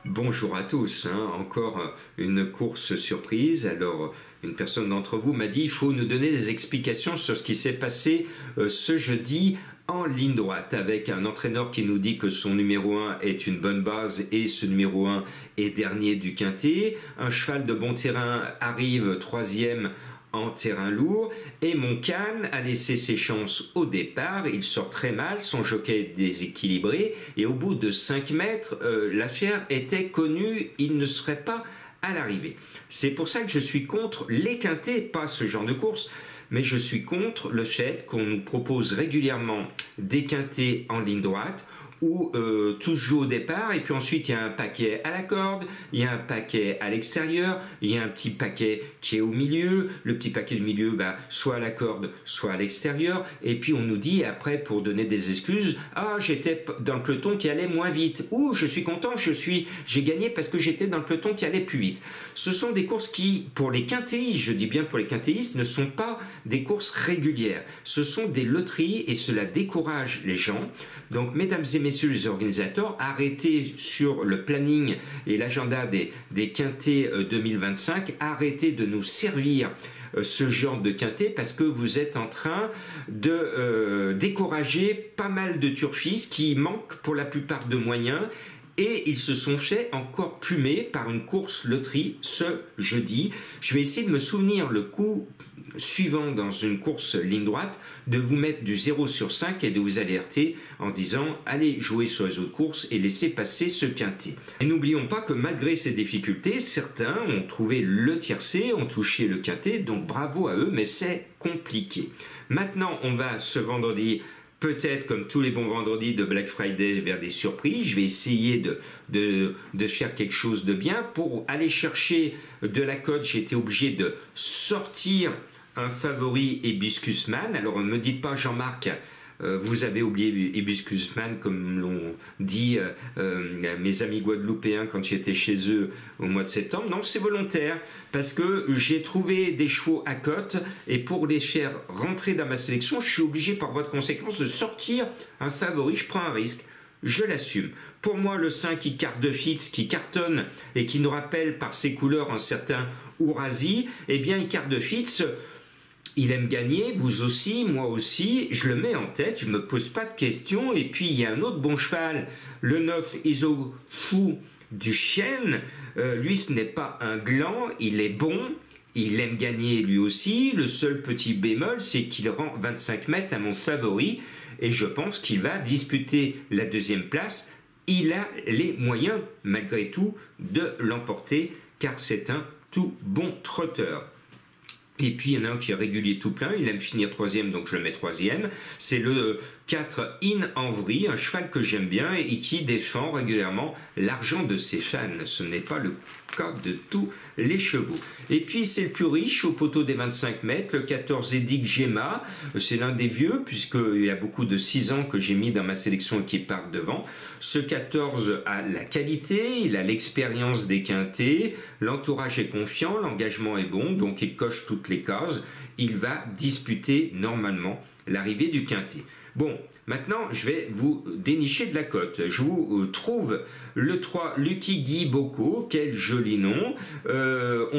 Bonjour à tous, encore une course surprise. Alors, une personne d'entre vous m'a dit il faut nous donner des explications sur ce qui s'est passé ce jeudi en ligne droite, avec un entraîneur qui nous dit que son numéro 1 est une bonne base et ce numéro 1 est dernier du quintet. Un cheval de bon terrain arrive troisième en terrain lourd et Moncane a laissé ses chances au départ. Il sort très mal, son jockey est déséquilibré et au bout de 5 mètres, l'affaire était connue, il ne serait pas à l'arrivée. C'est pour ça que je suis contre les quintets, pas ce genre de course, mais je suis contre le fait qu'on nous propose régulièrement des quintets en ligne droite où tout se joue au départ et puis ensuite il y a un paquet à la corde, il y a un paquet à l'extérieur, il y a un petit paquet qui est au milieu, le petit paquet du milieu va soit à la corde, soit à l'extérieur et puis on nous dit après pour donner des excuses « Ah, j'étais dans le peloton qui allait moins vite » ou « Je suis content, j'ai gagné parce que j'étais dans le peloton qui allait plus vite ». Ce sont des courses qui, pour les quintéistes, je dis bien pour les quintéistes, ne sont pas des courses régulières. Ce sont des loteries et cela décourage les gens. Donc, mesdames et messieurs les organisateurs, arrêtez sur le planning et l'agenda des quintets 2025, arrêtez de nous servir ce genre de quintet parce que vous êtes en train de décourager pas mal de turfistes qui manquent pour la plupart de moyens. Et ils se sont fait encore plumer par une course loterie ce jeudi. Je vais essayer de me souvenir le coup suivant dans une course ligne droite, de vous mettre du 0 sur 5 et de vous alerter en disant allez jouer sur les autres courses et laissez passer ce quintet. Et n'oublions pas que malgré ces difficultés, certains ont trouvé le tiercé, ont touché le quintet, donc bravo à eux, mais c'est compliqué. Maintenant, on va ce vendredi peut-être comme tous les bons vendredis de Black Friday vers des surprises. Je vais essayer de faire quelque chose de bien. Pour aller chercher de la cote, j'ai été obligé de sortir un favori Hibiscus Man. Alors ne me dites pas Jean-Marc, vous avez oublié Hibiscus Man comme l'ont dit mes amis guadeloupéens quand j'étais chez eux au mois de septembre. Non, c'est volontaire parce que j'ai trouvé des chevaux à cote et pour les faire rentrer dans ma sélection, je suis obligé par voie de conséquence de sortir un favori. Je prends un risque, je l'assume. Pour moi, le 5 Icare de Fitz qui cartonne et qui nous rappelle par ses couleurs un certain Ourasi, eh bien Icare de Fitz, il aime gagner, vous aussi, moi aussi, je le mets en tête, je ne me pose pas de questions. Et puis il y a un autre bon cheval, le 9 Isofu du Chêne. Lui, ce n'est pas un gland, il est bon, il aime gagner lui aussi. Le seul petit bémol, c'est qu'il rend 25 mètres à mon favori et je pense qu'il va disputer la deuxième place. Il a les moyens, malgré tout, de l'emporter car c'est un tout bon trotteur. Et puis il y en a un qui est régulier tout plein, il aime finir troisième donc je le mets troisième. C'est le 4 In Envry, un cheval que j'aime bien et qui défend régulièrement l'argent de ses fans. Ce n'est pas le cas de tous les chevaux. Et puis c'est le plus riche au poteau des 25 mètres, le 14 Edic Gemma. C'est l'un des vieux puisqu'il y a beaucoup de 6 ans que j'ai mis dans ma sélection et qui part devant. Ce 14 a la qualité, il a l'expérience des quintets, l'entourage est confiant, l'engagement est bon, donc il coche toutes les cases. Il va disputer normalement l'arrivée du quintet. Bon, maintenant, je vais vous dénicher de la cote. Je vous trouve le 3 Lucky Guy Bocco, quel joli nom. On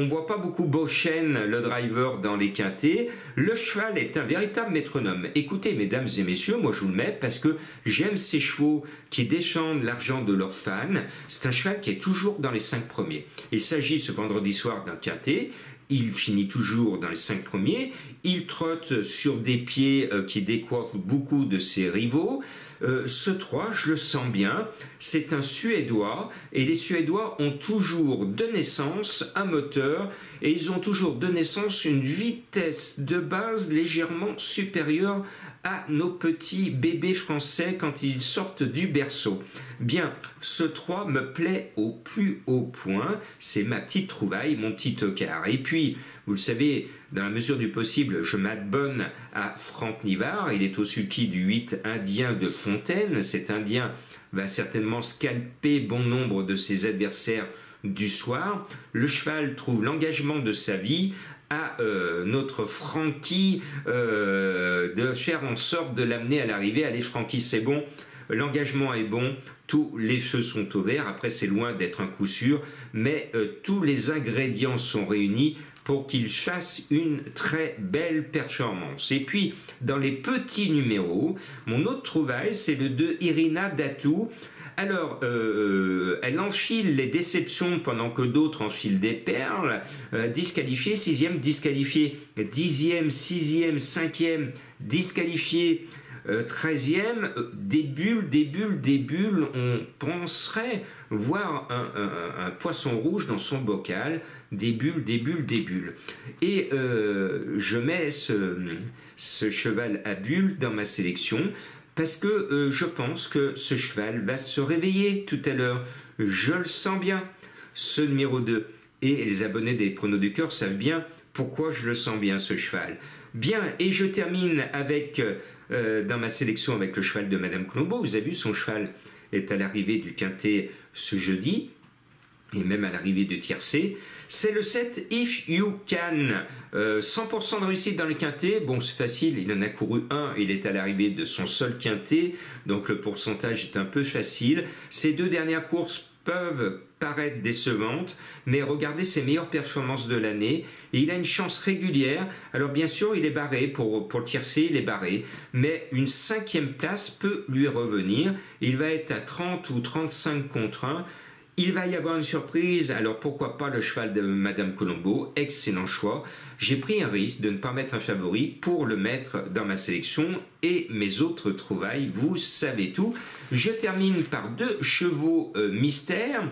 ne voit pas beaucoup Beauchesne, le driver, dans les quintets. Le cheval est un véritable métronome. Écoutez, mesdames et messieurs, moi je vous le mets parce que j'aime ces chevaux qui défendent l'argent de leurs fans. C'est un cheval qui est toujours dans les 5 premiers. Il s'agit ce vendredi soir d'un quintet. Il finit toujours dans les 5 premiers, il trotte sur des pieds qui décoiffent beaucoup de ses rivaux. Ce 3, je le sens bien, c'est un Suédois et les Suédois ont toujours de naissance un moteur et ils ont toujours de naissance une vitesse de base légèrement supérieure à nos petits bébés français quand ils sortent du berceau. Bien, ce 3 me plaît au plus haut point, c'est ma petite trouvaille, mon petit tocard. Et puis, vous le savez, dans la mesure du possible, je m'abonne à Franck Nivard, il est au sulky du 8 indien de Fontaine. Cet indien va certainement scalper bon nombre de ses adversaires du soir. Le cheval trouve l'engagement de sa vie, à notre Francky de faire en sorte de l'amener à l'arrivée. Allez Francky, c'est bon, l'engagement est bon, tous les feux sont au vert. Après, c'est loin d'être un coup sûr, mais tous les ingrédients sont réunis pour qu'il fasse une très belle performance. Et puis, dans les petits numéros, mon autre trouvaille, c'est le de Irina Datou. Alors, elle enfile les déceptions pendant que d'autres enfilent des perles. Disqualifiée, 6e, disqualifiée, 10e, 6e, 5e, disqualifiée, 13e, des bulles, on penserait voir un poisson rouge dans son bocal, des bulles. Et je mets ce cheval à bulles dans ma sélection, parce que je pense que ce cheval va se réveiller tout à l'heure. Je le sens bien, ce numéro 2. Et les abonnés des Pronos du Cœur savent bien pourquoi je le sens bien, ce cheval. Bien, et je termine avec, dans ma sélection avec le cheval de Madame Colombo. Vous avez vu, son cheval est à l'arrivée du Quintet ce jeudi, et même à l'arrivée du tiercé. C'est le 7 If You Can, 100% de réussite dans le quintet. Bon, c'est facile, il en a couru un, il est à l'arrivée de son seul quintet, donc le pourcentage est un peu facile. Ces 2 dernières courses peuvent paraître décevantes, mais regardez ses meilleures performances de l'année, et il a une chance régulière. Alors bien sûr, il est barré, pour le tiercé, il est barré, mais une 5e place peut lui revenir. Il va être à 30 ou 35 contre 1. Il va y avoir une surprise, alors pourquoi pas le cheval de Madame Colombo, excellent choix. J'ai pris un risque de ne pas mettre un favori pour le mettre dans ma sélection, et mes autres trouvailles, vous savez tout. Je termine par 2 chevaux mystères.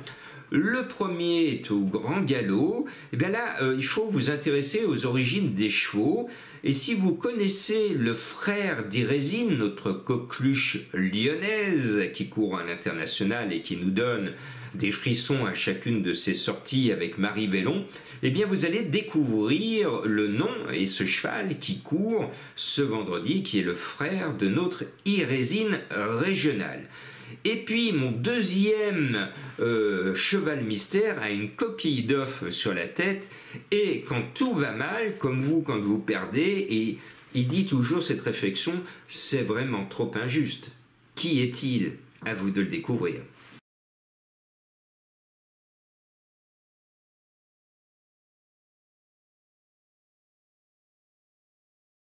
Le premier est au grand galop. Et bien là, il faut vous intéresser aux origines des chevaux. Et si vous connaissez le frère d'Irésine, notre coqueluche lyonnaise qui court à l'international et qui nous donne des frissons à chacune de ses sorties avec Marie Vellon, eh bien vous allez découvrir le nom et ce cheval qui court ce vendredi, qui est le frère de notre Irésine régionale. Et puis mon deuxième cheval mystère a une coquille d'œuf sur la tête, et quand tout va mal, comme vous quand vous perdez, et il dit toujours cette réflexion, c'est vraiment trop injuste. Qui est-il? À vous de le découvrir.